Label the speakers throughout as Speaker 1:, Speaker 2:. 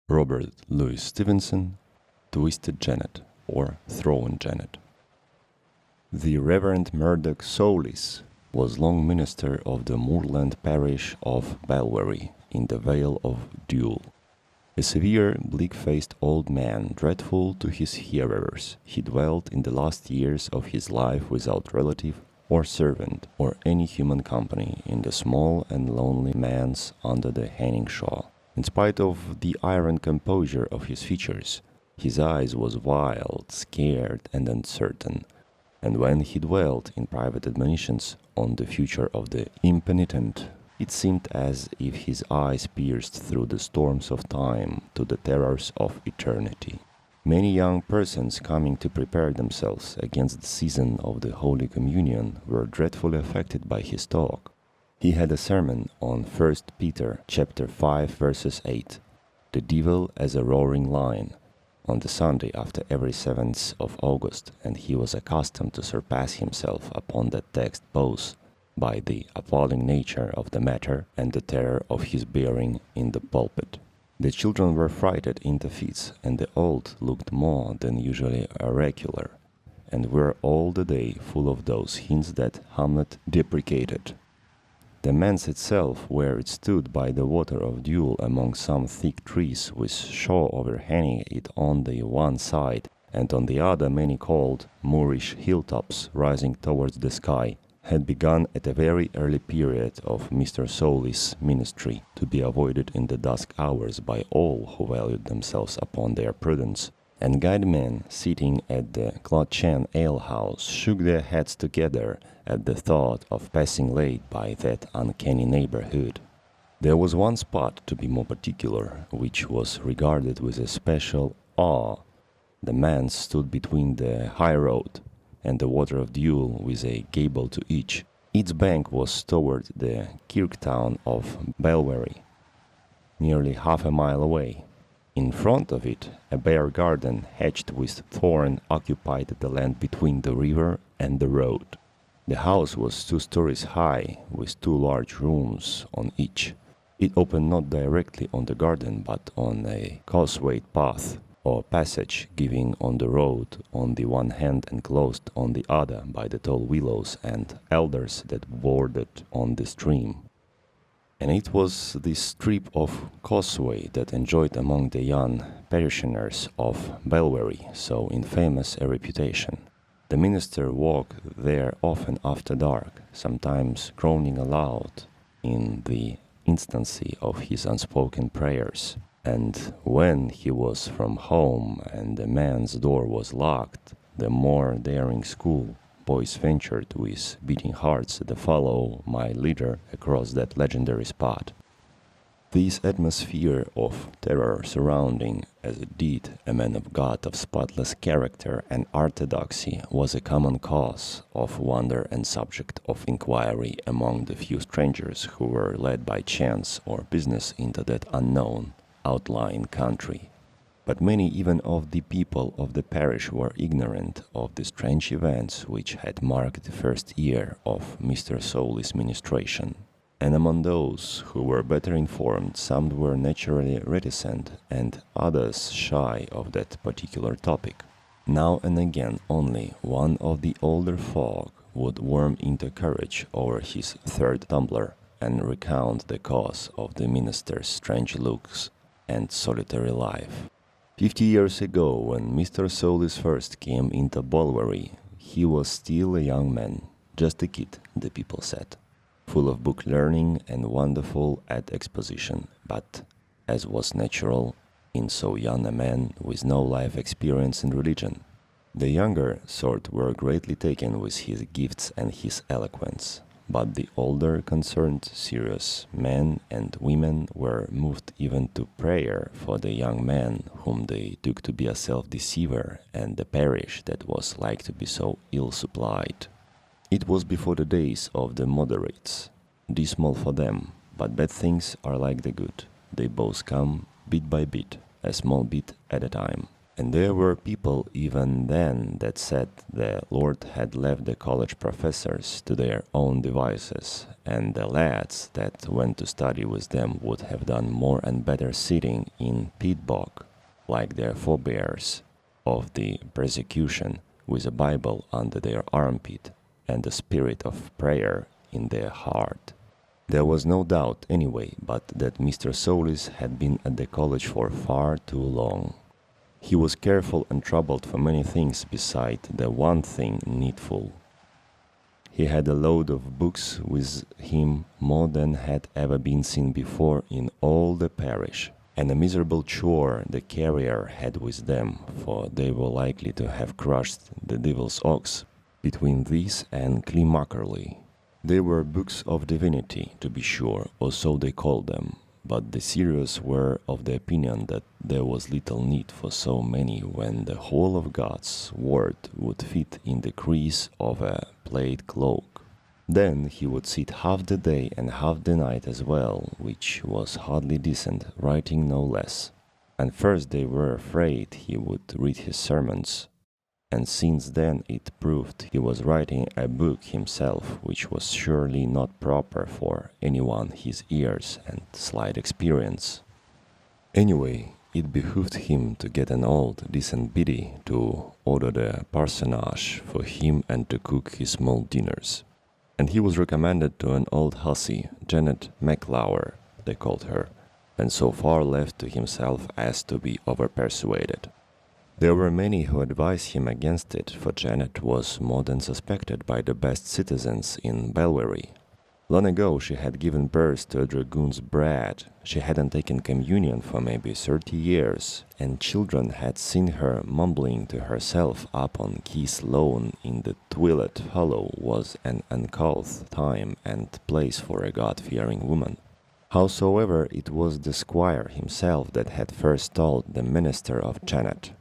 Speaker 1: Robert Louis Stevenson, Twisted Janet, or Thrawn Janet. The Reverend Murdoch Soulis was long minister of the moorland parish of Balweary in the Vale of Dule. A severe, bleak-faced old man, dreadful to his hearers, he dwelt in the last years of his life without relative or servant or any human company in the small and lonely manse under the hanging shaw. In spite of the iron composure of his features, his eyes was wild, scared, and uncertain, and when he dwelt in private admonitions on the future of the impenitent, it seemed as if his eyes pierced through the storms of time to the terrors of eternity. Many young persons coming to prepare themselves against the season of the Holy Communion were dreadfully affected by his talk. He had a sermon on 1 Peter chapter 5 verses 8, "The devil as a roaring lion," on the Sunday after every 7th of August, and he was accustomed to surpass himself upon that text both by the appalling nature of the matter and the terror of his bearing in the pulpit. The children were frightened into fits, and the old looked more than usually oracular, and were all the day full of those hints that Hamlet deprecated. The manse itself, where it stood by the water of Dule among some thick trees with shaw overhanging it on the one side, and on the other many cold, moorish hilltops rising towards the sky, had begun at a very early period of Mr. Soulis' ministry, to be avoided in the dusk hours by all who valued themselves upon their prudence, and guide-men sitting at the Clotchen ale-house shook their heads together at the thought of passing late by that uncanny neighborhood. There was one spot, to be more particular, which was regarded with a special awe. The manse stood between the high road and the water of Dule, with a gable to each. Its bank was toward the kirk town of Balweary, nearly half a mile away. In front of it, a bare garden hedged with thorn occupied the land between the river and the road. The house was 2 stories high, with 2 large rooms on each. It opened not directly on the garden, but on a causewayed path, or passage giving on the road on the one hand and closed on the other by the tall willows and alders that bordered on the stream. And it was this strip of causeway that enjoyed among the young parishioners of Balweary so infamous a reputation. The minister walked there often after dark, sometimes groaning aloud in the instancy of his unspoken prayers. And when he was from home and the man's door was locked, the more daring school boys ventured with beating hearts to follow my leader across that legendary spot. This atmosphere of terror surrounding, as it did, a man of God of spotless character and orthodoxy was a common cause of wonder and subject of inquiry among the few strangers who were led by chance or business into that unknown, outlying country. But many even of the people of the parish were ignorant of the strange events which had marked the first year of Mr. Soulis' ministration. And among those who were better informed, some were naturally reticent and others shy of that particular topic. Now and again only one of the older folk would warm into courage over his 3rd tumbler and recount the cause of the minister's strange looks and solitary life. 50 years ago, when Mr. Soulis first came into Balweary, he was still a young man, just a kid, the people said, full of book learning and wonderful at exposition, but, as was natural in so young a man with no life experience in religion, the younger sort were greatly taken with his gifts and his eloquence. But the older, concerned, serious men and women were moved even to prayer for the young man whom they took to be a self-deceiver and the parish that was like to be so ill-supplied. It was before the days of the moderates, dismal for them, but bad things are like the good. They both come bit by bit, a small bit at a time. And there were people even then that said the Lord had left the college professors to their own devices, and the lads that went to study with them would have done more and better sitting in pit bog, like their forebears of the persecution, with a Bible under their armpit and the spirit of prayer in their heart. There was no doubt, anyway, but that Mr. Solis had been at the college for far too long. He was careful and troubled for many things beside the one thing needful. He had a load of books with him more than had ever been seen before in all the parish, and a miserable chore the carrier had with them, for they were likely to have crushed the devil's ox between these and Cleemakerley. They were books of divinity, to be sure, or so they called them, but the serious were of the opinion that there was little need for so many when the whole of God's word would fit in the crease of a plaid cloak. Then he would sit half the day and half the night as well, which was hardly decent, writing no less. And first they were afraid he would read his sermons, and since then it proved he was writing a book himself, which was surely not proper for anyone his years and slight experience. Anyway, it behooved him to get an old, decent biddy to order the parsonage for him and to cook his small dinners. And he was recommended to an old hussy, Janet McLauer, they called her, and so far left to himself as to be over-persuaded. There were many who advised him against it, for Janet was more than suspected by the best citizens in Balweary. Long ago she had given birth to a dragoon's brat, she hadn't taken communion for maybe 30 years, and children had seen her mumbling to herself up on Keith's lawn in the Twilit Hollow was an uncouth time and place for a God-fearing woman. Howsoever, it was the squire himself that had first told the minister of Janet,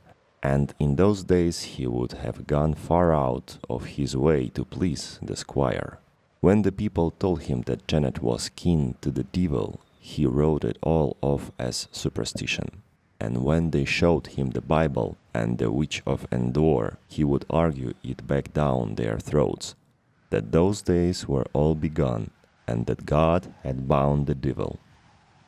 Speaker 1: and in those days he would have gone far out of his way to please the squire. When the people told him that Janet was kin to the devil, he wrote it all off as superstition. And when they showed him the Bible and the Witch of Endor, he would argue it back down their throats, that those days were all begone, and that God had bound the devil.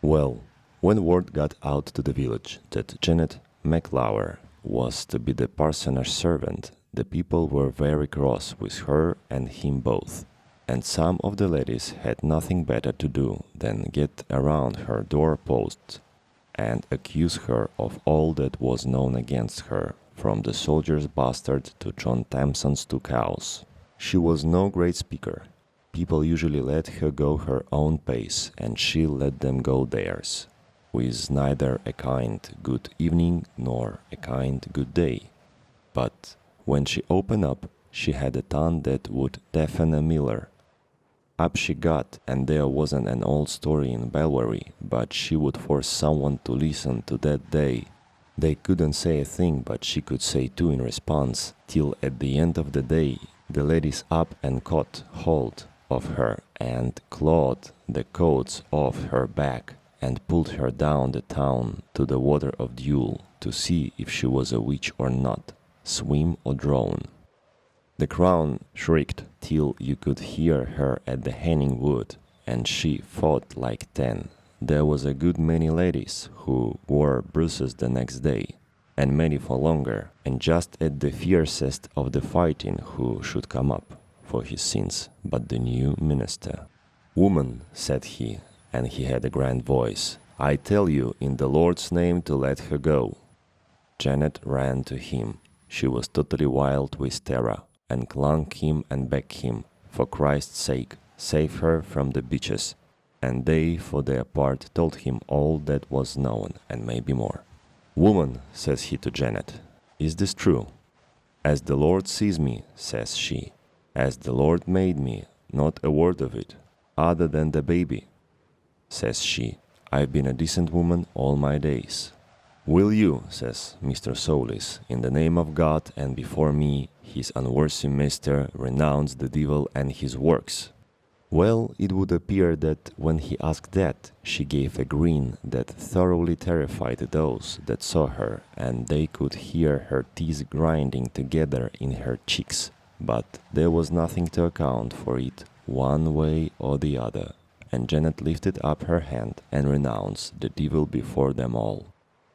Speaker 1: Well, when word got out to the village that Janet McLauer was to be the parsonage servant, the people were very cross with her and him both, and some of the ladies had nothing better to do than get around her doorposts and accuse her of all that was known against her, from the soldier's bastard to John Thompson's 2 cows. She was no great speaker. People usually let her go her own pace, and she let them go theirs, with neither a kind good evening nor a kind good day. But when she opened up, she had a tongue that would deafen a miller. Up she got, and there wasn't an old story in Balweary, but she would force someone to listen to that day. They couldn't say a thing, but she could say 2 in response, till at the end of the day the ladies up and caught hold of her and clawed the coats off her back and pulled her down the town to the water of Duel to see if she was a witch or not, swim or drown. The crown shrieked till you could hear her at the Henning Wood, and she fought like 10. There was a good many ladies who wore bruises the next day, and many for longer, and just at the fiercest of the fighting who should come up for his sins but the new minister. "Woman," said he, and he had a grand voice, "I tell you in the Lord's name to let her go." Janet ran to him. She was totally wild with terror, and clung him and begged him, for Christ's sake, save her from the bitches. And they, for their part, told him all that was known, and maybe more. "Woman," says he to Janet, "is this true?" "As the Lord sees me," says she, "as the Lord made me, not a word of it, other than the baby." Says she, "I've been a decent woman all my days." "Will you," says Mr. Solis, "in the name of God and before me, his unworthy mister, renounce the devil and his works?" Well, it would appear that when he asked that, she gave a grin that thoroughly terrified those that saw her, and they could hear her teeth grinding together in her cheeks. But there was nothing to account for it one way or the other, and Janet lifted up her hand and renounced the devil before them all.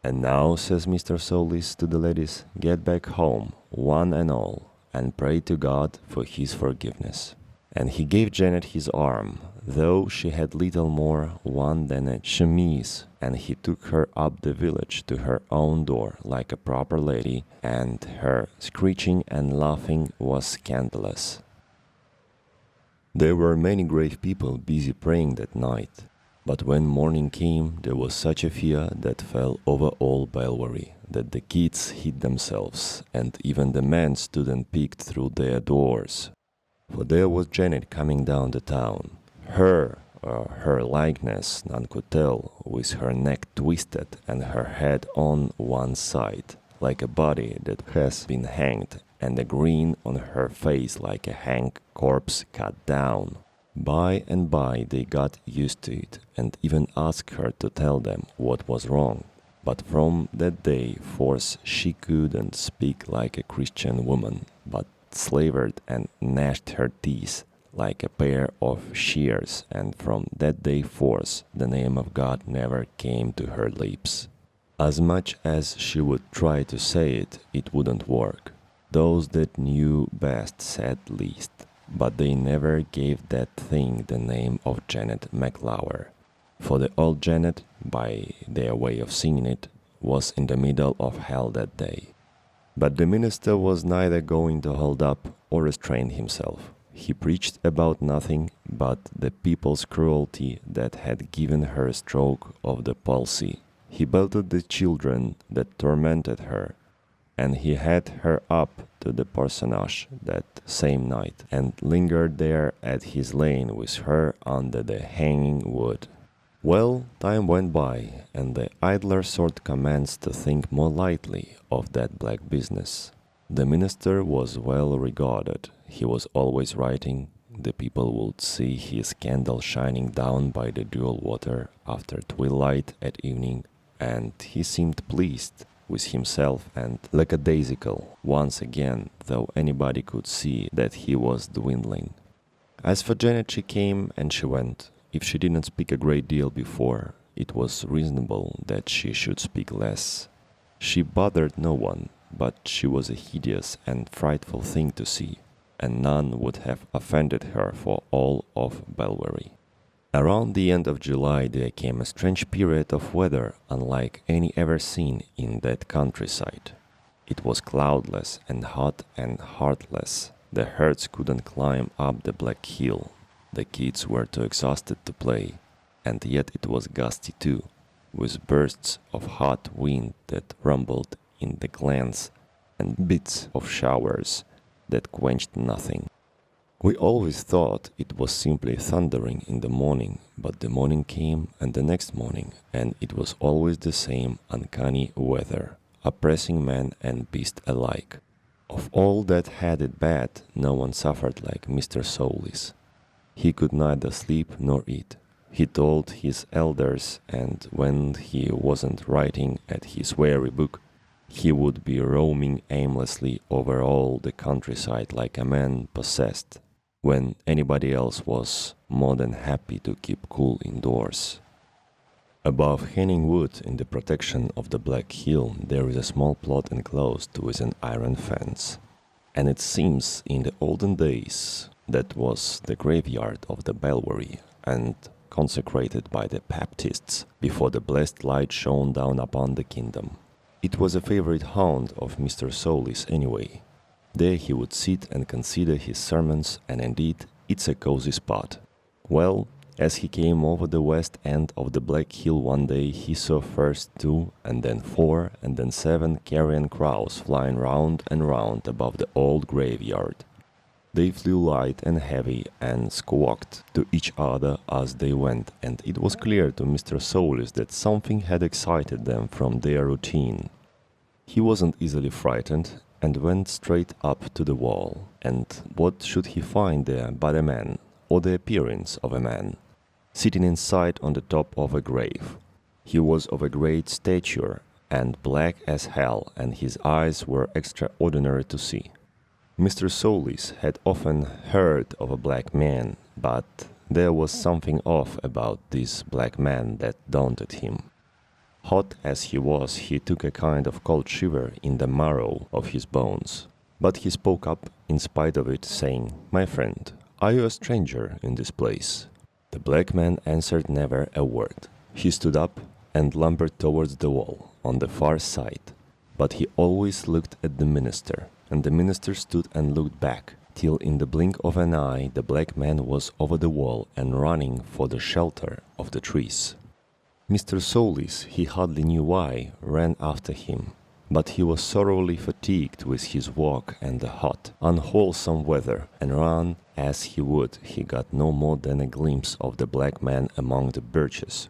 Speaker 1: "And now," says Mr. Solis to the ladies, "get back home, one and all, and pray to God for his forgiveness." And he gave Janet his arm, though she had little more one than a chemise, and he took her up the village to her own door like a proper lady, and her screeching and laughing was scandalous. There were many grave people busy praying that night, but when morning came there was such a fear that fell over all Balweary that the kids hid themselves, and even the men stood and peeked through their doors. For there was Janet coming down the town, her likeness none could tell, with her neck twisted and her head on one side, like a body that has been hanged, and a grin on her face like a hanged corpse cut down. By and by they got used to it, and even asked her to tell them what was wrong. But from that day forth she couldn't speak like a Christian woman, but slavered and gnashed her teeth like a pair of shears, and from that day forth the name of God never came to her lips. As much as she would try to say it, it wouldn't work. Those that knew best said least, but they never gave that thing the name of Janet McLauer, for the old Janet, by their way of seeing it, was in the middle of hell that day. But the minister was neither going to hold up or restrain himself. He preached about nothing but the people's cruelty that had given her a stroke of the palsy. He belted the children that tormented her, and he had her up to the parsonage that same night, and lingered there at his lane with her under the hanging wood. Well, time went by, and the idler sort commenced to think more lightly of that black business. The minister was well regarded. He was always writing. The people would see his candle shining down by the dual water after twilight at evening, and he seemed pleased with himself and lackadaisical once again, though anybody could see that he was dwindling. As for Janet, she came and she went. If she didn't speak a great deal before, it was reasonable that she should speak less. She bothered no one, but she was a hideous and frightful thing to see, and none would have offended her for all of Balweary. Around the end of July there came a strange period of weather unlike any ever seen in that countryside. It was cloudless and hot and heartless. The herds couldn't climb up the black hill. The kids were too exhausted to play, and yet it was gusty too, with bursts of hot wind that rumbled in the glens and bits of showers that quenched nothing. We always thought it was simply thundering in the morning, but the morning came and the next morning, and it was always the same uncanny weather, oppressing man and beast alike. Of all that had it bad, no one suffered like Mr. Solis. He could neither sleep nor eat. He told his elders, and when he wasn't writing at his weary book, he would be roaming aimlessly over all the countryside like a man possessed, when anybody else was more than happy to keep cool indoors. Above Henning Wood, in the protection of the Black Hill, there is a small plot enclosed with an iron fence, and it seems in the olden days that was the graveyard of the Balweary, and consecrated by the Baptists before the blessed light shone down upon the kingdom. It was a favorite haunt of Mr. Solis anyway. There he would sit and consider his sermons, and indeed it's a cozy spot. Well, as he came over the west end of the Black Hill one day, he saw first 2, and then 4, and then 7 carrion crows flying round and round above the old graveyard. They flew light and heavy and squawked to each other as they went, and it was clear to Mr. Solis that something had excited them from their routine. He wasn't easily frightened, and went straight up to the wall. And what should he find there but a man, or the appearance of a man, sitting inside on the top of a grave. He was of a great stature and black as hell, and his eyes were extraordinary to see. Mr. Solis had often heard of a black man, but there was something off about this black man that daunted him. Hot as he was, he took a kind of cold shiver in the marrow of his bones. But he spoke up in spite of it, saying, "My friend, are you a stranger in this place?" The black man answered never a word. He stood up and lumbered towards the wall on the far side, but he always looked at the minister, and the minister stood and looked back, till in the blink of an eye the black man was over the wall and running for the shelter of the trees. Mr. Solis, he hardly knew why, ran after him, but he was thoroughly fatigued with his walk and the hot, unwholesome weather, and run as he would, he got no more than a glimpse of the black man among the birches,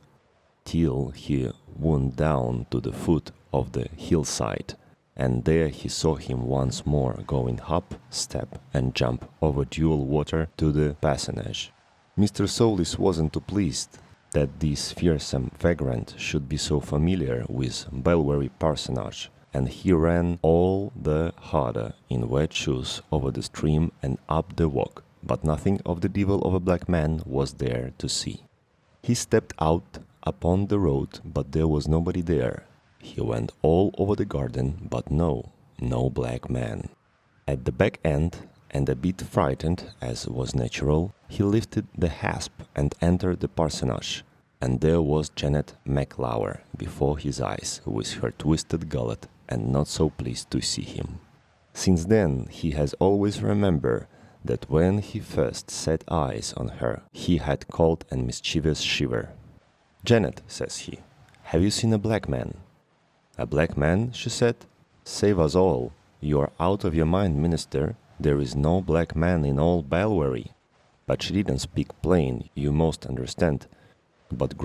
Speaker 1: till he wound down to the foot of the hillside, and there he saw him once more going hop, step, and jump over dual water to the parsonage. Mr. Solis wasn't too pleased that this fearsome vagrant should be so familiar with Balweary parsonage, and he ran all the harder in wet shoes over the stream and up the walk, but nothing of the devil of a black man was there to see. He stepped out upon the road, but there was nobody there. He went all over the garden, but no black man. At the back end, and a bit frightened, as was natural, he lifted the hasp and entered the parsonage, and there was Janet McLauer before his eyes, with her twisted gullet, and not so pleased to see him. Since then he has always remembered that when he first set eyes on her, he had cold and mischievous shiver. "Janet," says he, "have you seen a black man?" "A black man?" she said. "Save us all. You are out of your mind, minister. There is no black man in all Balweary." But she didn't speak plain, you must understand, but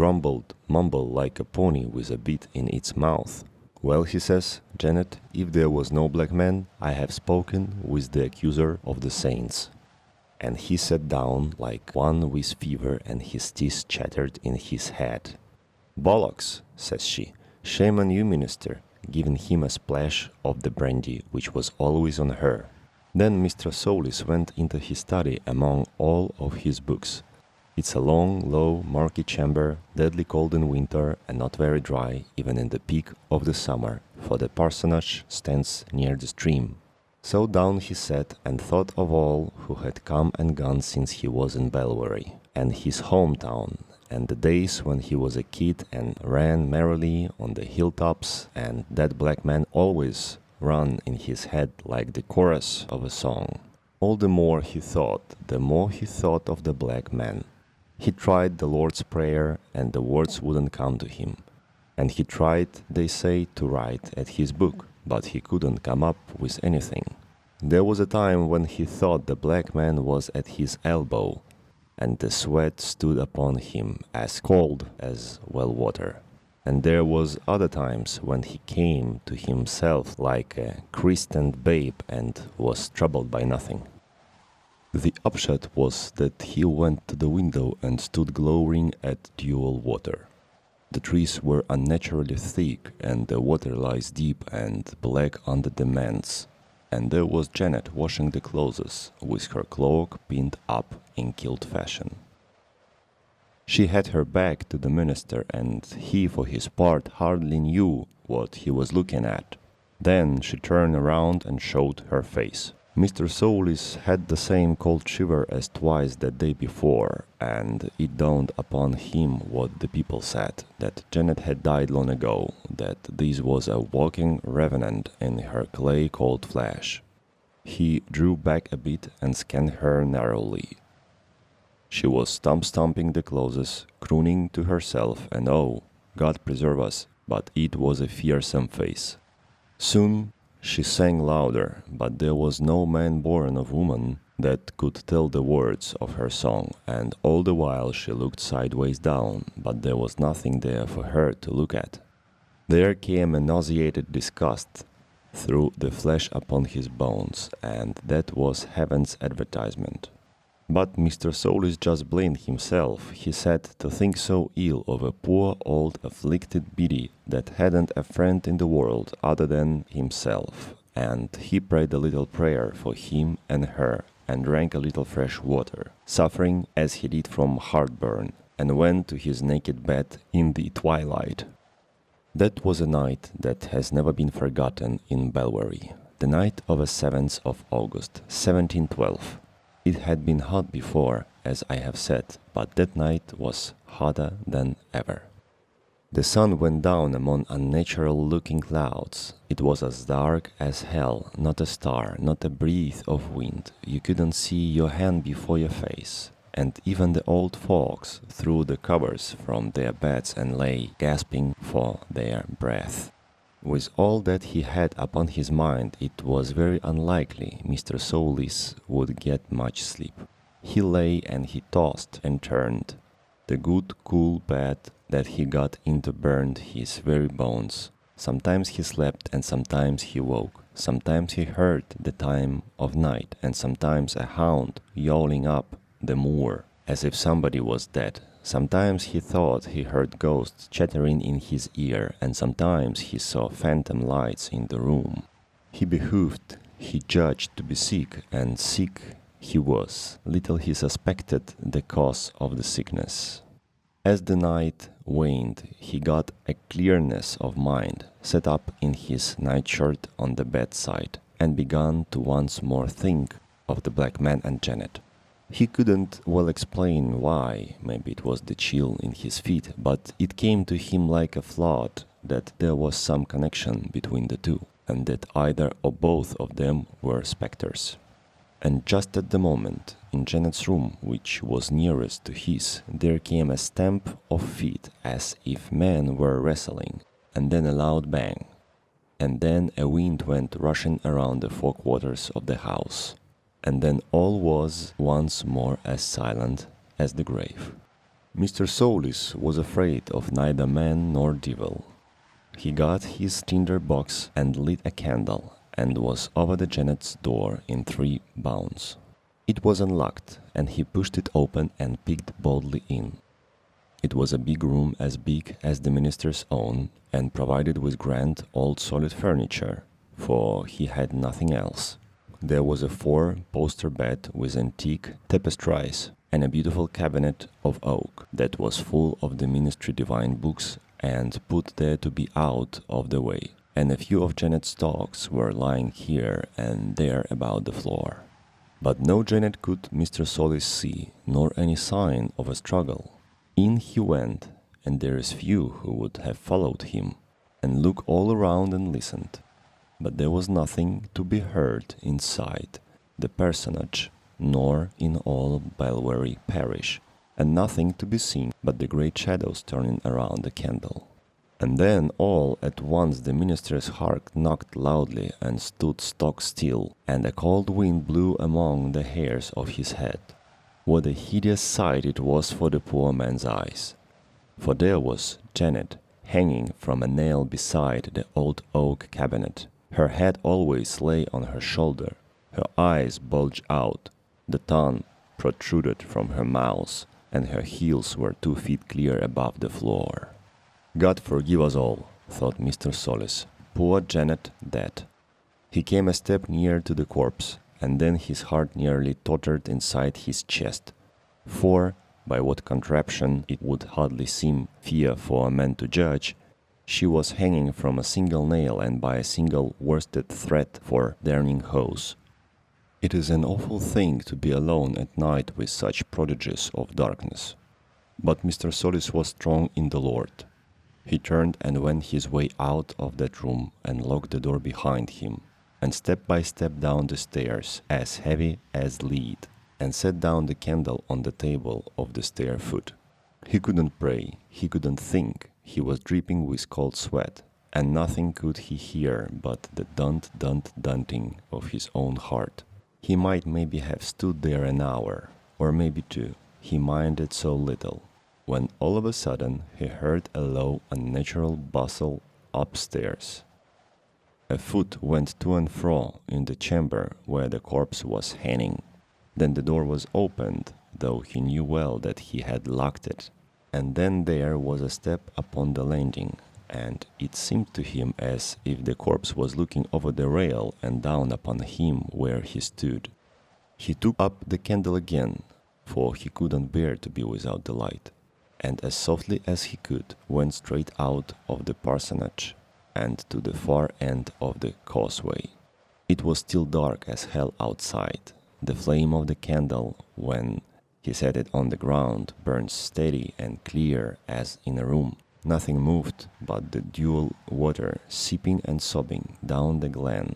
Speaker 1: mumbled like a pony with a bit in its mouth. "Well," he says, "Janet, if there was no black man, I have spoken with the accuser of the saints." And he sat down like one with fever, and his teeth chattered in his head. "Bollocks," says she, "shame on you, minister," giving him a splash of the brandy which was always on her. Then Mr. Solis went into his study among all of his books. It's a long, low, murky chamber, deadly cold in winter and not very dry even in the peak of the summer, for the parsonage stands near the stream. So down he sat and thought of all who had come and gone since he was in Balweary, and his hometown, and the days when he was a kid and ran merrily on the hilltops, and that black man always ran in his head like the chorus of a song. All the more he thought, the more he thought of the black man. He tried the Lord's Prayer, and the words wouldn't come to him. And he tried, they say, to write at his book, but he couldn't come up with anything. There was a time when he thought the black man was at his elbow, and the sweat stood upon him as cold as well water. And there was other times when he came to himself like a christened babe and was troubled by nothing. The upshot was that he went to the window and stood glowering at dual water. The trees were unnaturally thick, and the water lies deep and black under the manse, and there was Janet washing the clothes, with her cloak pinned up in kilt fashion. She had her back to the minister, and he, for his part, hardly knew what he was looking at. Then she turned around and showed her face. Mr. Solis had the same cold shiver as twice the day before, and it dawned upon him what the people said, that Janet had died long ago, that this was a walking revenant in her clay-cold flesh. He drew back a bit and scanned her narrowly. She was stomping the clothes, crooning to herself, and oh, God preserve us, but it was a fearsome face. Soon she sang louder, but there was no man born of woman that could tell the words of her song, and all the while she looked sideways down, but there was nothing there for her to look at. There came a nauseated disgust through the flesh upon his bones, and that was heaven's advertisement. But Mr. Soulis just blamed himself. He said to think so ill of a poor old afflicted biddy that hadn't a friend in the world other than himself, and he prayed a little prayer for him and her, and drank a little fresh water, suffering as he did from heartburn, and went to his naked bed in the twilight. That was a night that has never been forgotten in Balweary, the night of the 7th of August, 1712. It had been hot before, as I have said, but that night was hotter than ever. The sun went down among unnatural-looking clouds. It was as dark as hell, not a star, not a breath of wind. You couldn't see your hand before your face. And even the old folks threw the covers from their beds and lay gasping for their breath. With all that he had upon his mind, it was very unlikely Mr. Soulis would get much sleep. He lay and he tossed and turned. The good, cool bed that he got into burned his very bones. Sometimes he slept and sometimes he woke. Sometimes he heard the time of night and sometimes a hound yowling up the moor as if somebody was dead. Sometimes he thought he heard ghosts chattering in his ear, and sometimes he saw phantom lights in the room. He behooved, he judged to be sick, and sick he was. Little he suspected the cause of the sickness. As the night waned, he got a clearness of mind, sat up in his nightshirt on the bedside, and began to once more think of the black man and Janet. He couldn't well explain why, maybe it was the chill in his feet, but it came to him like a flood that there was some connection between the two, and that either or both of them were specters. And just at the moment, in Janet's room, which was nearest to his, there came a stamp of feet as if men were wrestling, and then a loud bang, and then a wind went rushing around the four quarters of the house. And then all was once more as silent as the grave. Mr. Soulis was afraid of neither man nor devil. He got his tinder box and lit a candle, and was over the Janet's door in 3 bounds. It was unlocked, and he pushed it open and peeked boldly in. It was a big room as big as the minister's own, and provided with grand old solid furniture, for he had nothing else. There was a 4-poster bed with antique tapestries and a beautiful cabinet of oak that was full of the ministry divine books and put there to be out of the way, and a few of Janet's stocks were lying here and there about the floor. But no Janet could Mr. Soulis see, nor any sign of a struggle. In he went, and there is few who would have followed him, and looked all around and listened. But there was nothing to be heard inside the parsonage, nor in all Balweary parish, and nothing to be seen but the great shadows turning around the candle. And then all at once the minister's heart knocked loudly and stood stock still, and a cold wind blew among the hairs of his head. What a hideous sight it was for the poor man's eyes! For there was Janet hanging from a nail beside the old oak cabinet. Her head always lay on her shoulder, her eyes bulged out, the tongue protruded from her mouth, and her heels were 2 feet clear above the floor. God forgive us all, thought Mr. Soulis. Poor Janet dead. He came a step near to the corpse, and then his heart nearly tottered inside his chest. For, by what contraption it would hardly seem fair for a man to judge, she was hanging from a single nail and by a single worsted thread for darning hose. It is an awful thing to be alone at night with such prodigies of darkness. But Mr. Soulis was strong in the Lord. He turned and went his way out of that room and locked the door behind him, and step by step down the stairs, as heavy as lead, and set down the candle on the table of the stair foot. He couldn't pray, he couldn't think, he was dripping with cold sweat, and nothing could he hear but the dun-dun-dunting of his own heart. He might maybe have stood there an hour, or maybe 2, he minded so little, when all of a sudden he heard a low, unnatural bustle upstairs. A foot went to and fro in the chamber where the corpse was hanging. Then the door was opened, though he knew well that he had locked it. And then there was a step upon the landing, and it seemed to him as if the corpse was looking over the rail and down upon him where he stood. He took up the candle again, for he couldn't bear to be without the light, and as softly as he could went straight out of the parsonage and to the far end of the causeway. It was still dark as hell outside. The flame of the candle, when he set it on the ground, burned steady and clear as in a room. Nothing moved but the dual water seeping and sobbing down the glen,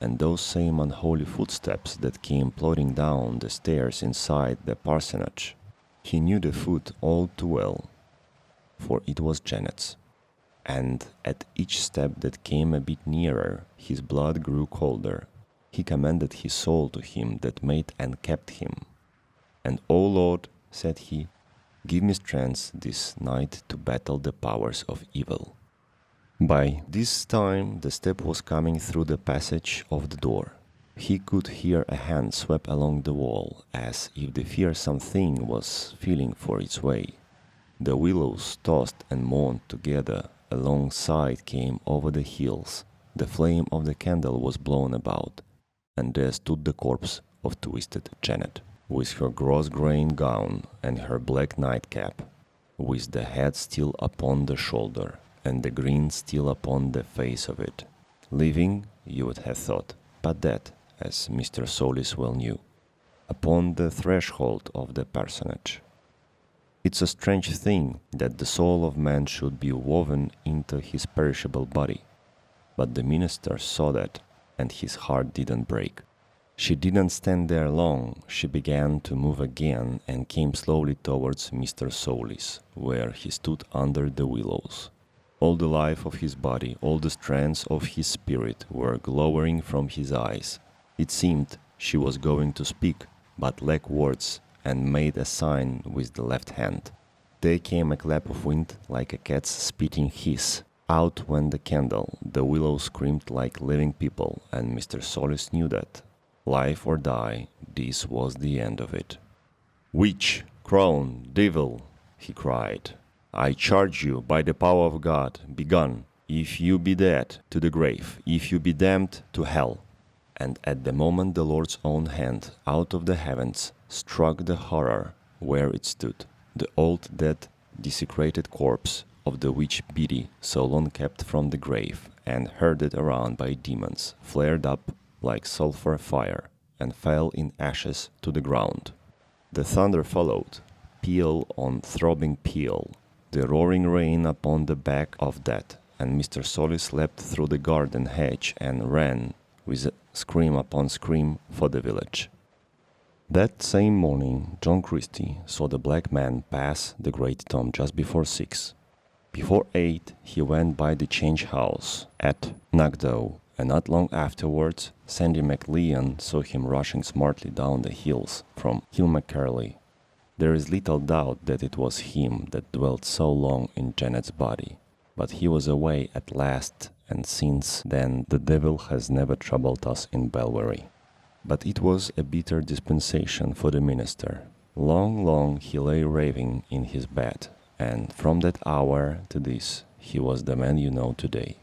Speaker 1: and those same unholy footsteps that came plodding down the stairs inside the parsonage. He knew the foot all too well, for it was Janet's, and at each step that came a bit nearer, his blood grew colder. He commended his soul to him that made and kept him. And, O Lord, said he, give me strength this night to battle the powers of evil. By this time the step was coming through the passage of the door. He could hear a hand swept along the wall, as if the fearsome thing was feeling for its way. The willows tossed and moaned together. A long sigh came over the hills. The flame of the candle was blown about, and there stood the corpse of twisted Janet, with her gross-grain gown and her black nightcap, with the head still upon the shoulder, and the grin still upon the face of it. Living, you would have thought, but dead, as Mr. Solis well knew, upon the threshold of the parsonage. It's a strange thing that the soul of man should be woven into his perishable body, but the minister saw that, and his heart didn't break. She didn't stand there long. She began to move again and came slowly towards Mr. Solis, where he stood under the willows. All the life of his body, all the strands of his spirit were glowering from his eyes. It seemed she was going to speak, but lacked words, and made a sign with the left hand. There came a clap of wind like a cat's spitting hiss. Out went the candle. The willows screamed like living people, and Mr. Solis knew that, life or die, this was the end of it. "Witch, crone, devil," he cried, "I charge you by the power of God, begone, if you be dead, to the grave, if you be damned, to hell." And at the moment the Lord's own hand, out of the heavens, struck the horror where it stood, the old dead desecrated corpse of the witch Biddy, so long kept from the grave and herded around by demons, flared up like sulphur fire and fell in ashes to the ground. The thunder followed, peal on throbbing peal, the roaring rain upon the back of death, and Mr. Solis leapt through the garden hedge and ran, with scream upon scream, for the village. That same morning John Christie saw the black man pass the great tomb just before 6. Before 8 he went by the change house at Nagdow, and not long afterwards Sandy McLean saw him rushing smartly down the hills from Kilmacarley. There is little doubt that it was him that dwelt so long in Janet's body, but he was away at last, and since then the devil has never troubled us in Balweary. But it was a bitter dispensation for the minister. Long he lay raving in his bed, and from that hour to this he was the man you know today.